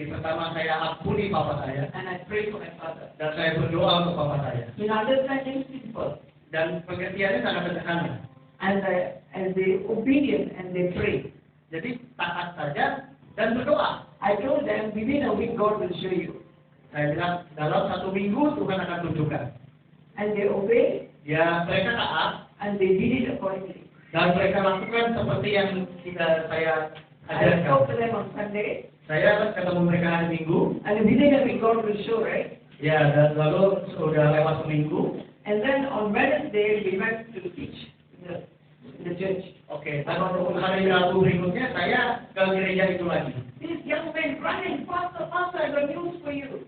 Pertama saya ampuni papa saya. And I pray for my father. Dan saya berdoa untuk papa saya. In understanding simple. Dan pengertiannya sangat sederhana. And they obedient and they pray. Jadi taat saja dan berdoa. I told them within a week God will show you. Saya bilang dalam 1 minggu Tuhan akan tunjukkan. And they obey. Ya mereka taat. And they did it accordingly. Dan mereka lakukan seperti yang saya ajarkan. I spoke to them on Sunday. Saya ketemu mereka hari Minggu. And within a week God will show, right? Ya, dan lalu sudah lewat seminggu. And then on Wednesday we went to teach in the church. Oke, dan hari Rabu berikutnya saya ke gereja itu lagi. This young man running, pastor, I got news for you.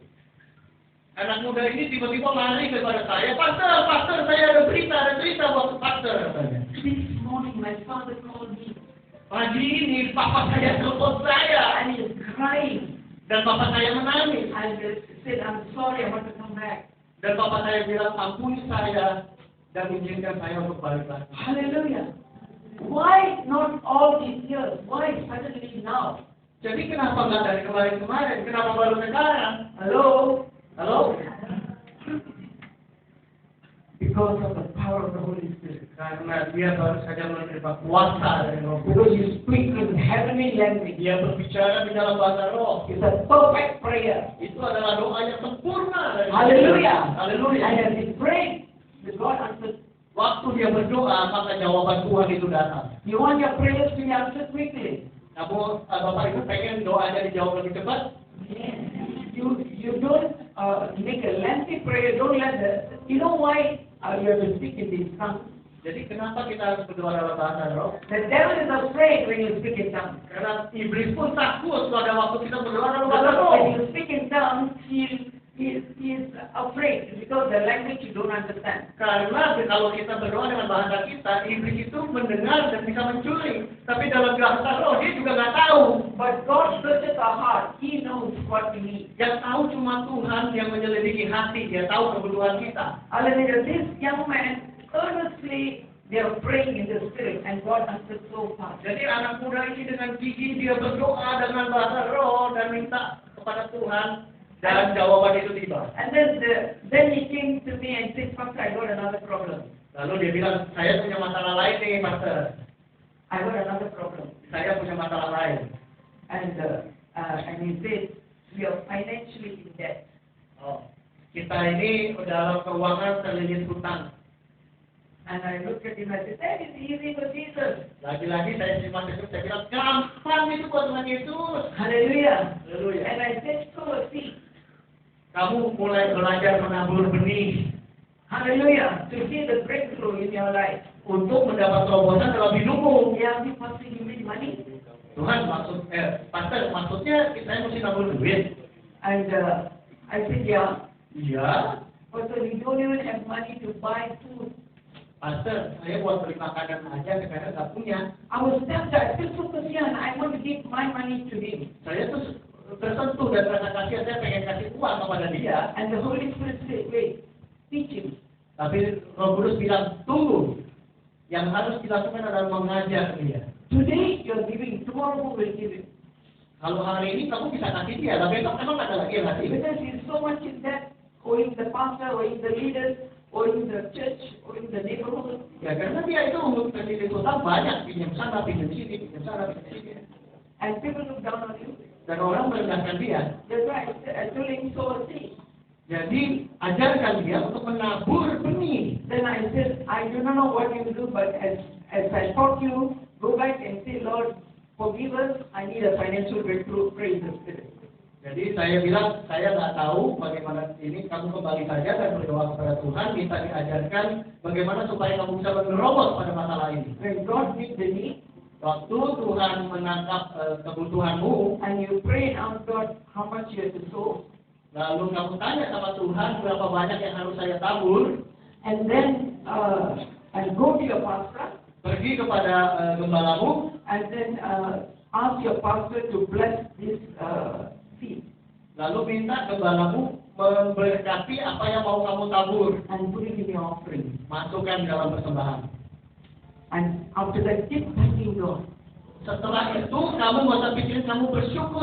Anak muda ini tiba-tiba lari kepada saya, pastor, saya ada cerita buat pastor katanya. This morning my father called me. Pagi ini papa saya telepon saya, And he is crying. dan papa saya menangis. And said, I'm sorry, I want to come back. Dan papa saya bilang, ampuni saya dan izinkan saya untuk balik lagi. Hallelujah. Why not all these years? Why suddenly now? Jadi kenapa nggak dari kemarin? Kenapa baru sekarang? Halo? Because of the power of the Holy Spirit. Karena dia baru saja menerima kuasa dari Roh Kudus. Because you speak in heavenly language. Dia berbicara di dalam bahasa Roh. It's a perfect prayer. Itu adalah doa yang sempurna. Hallelujah. Haleluya. And as he prayed, the God answered. Waktu dia berdoa, maka jawaban Tuhan itu datang. You want your prayers to be answered quickly? Kamu, Bapak Ibu pengen doanya dijawab lebih cepat? You don't make a lengthy prayer. Don't let the. You know why you have to speak in these tongues? Jadi kenapa kita harus berdoa dalam bahasa Roh? The devil is afraid when you speak in tongues. Karena iblis pun takut pada waktu kita berdoa dalam bahasa Roh. When you speak in tongues, he is afraid because the language you don't understand. Karena kalau kita berdoa dengan bahasa kita, iblis itu mendengar dan bisa mencuri. Tapi dalam bahasa Roh dia juga nggak tahu. But God searches our heart. He knows what we need. Yang tahu cuma Tuhan yang menyelidiki hati. Dia tahu kebutuhan kita. Hallelujah. This young man earnestly they are praying in the spirit, and God answered so fast. Jadi anak muda ini dengan gigih dia berdoa dengan bahasa Roh dan minta kepada Tuhan. Dan jawaban itu tiba. And then he came to me and said, Pastor, I got another problem. Lalu dia bilang, saya punya masalah lain nih, Pastor. I got another problem. Saya punya masalah lain. And he said, we are financially in debt. Oh, kita ini dalam keuangan terlilit hutang. And I looked at him and said, that is easy for Jesus. Lagi-lagi saya terima Yesus, saya bilang, gampang itu buat Tuhan Yesus. Hallelujah. Haleluya. And I said, sow a seed. Kamu mulai belajar menabur benih. Hallelujah. To see the breakthrough in your life. Untuk mendapat terobosan dalam hidupmu. Yeah, we must give me money. Tuhan Pastor, maksudnya saya mesti nabur duit. And I said, yeah. Iya. But we don't even have money to buy food. Pastor, saya buat beli makanan aja, sekarang nggak punya. I was tempted. I feel so kasihan. I want to give my money to him. Saya tuh tersentuh dan rasa kasihan, saya pengen kasih uang kepada dia. And the Holy Spirit said, wait, teach him. Tapi Roh Kudus bilang, tunggu. Yang harus dilakukan adalah mengajar dia. Today you're giving, tomorrow who will give it? Kalau hari ini kamu bisa kasih dia, tapi besok memang ada lagi yang kasih. Because he's so much in debt, owing the pastor, owing the leaders, owing the church, owing the neighborhood. Ya karena dia itu terlilit hutang banyak, pinjam sana, pinjam sini, pinjam sana, pinjam sini. And people look down on you. Dan orang merendahkan dia. That's why I told him sow a seed. Jadi ajarkan dia untuk menabur benih. Then I said, I do not know what you do, but as I taught you, go back and say, Lord, forgive us. I need a financial breakthrough. Praise the Spirit. Jadi saya bilang, saya nggak tahu bagaimana ini, kamu kembali saja dan berdoa kepada Tuhan, minta diajarkan bagaimana supaya kamu bisa menerobos pada masalah ini. When God meets the need, waktu Tuhan menangkap kebutuhanmu, and you pray and ask God how much you have to sow, lalu kamu tanya sama Tuhan berapa banyak yang harus saya tabur, and then and go to your pastor, pergi kepada gembalamu, and then ask your pastor to bless this seed. Lalu minta gembalamu memberkati apa yang mau kamu tabur, and put it in your offering. Masukkan dalam persembahan. And after that, keep thanking God. Setelah itu kamu nggak usah pikirin, kamu bersyukur.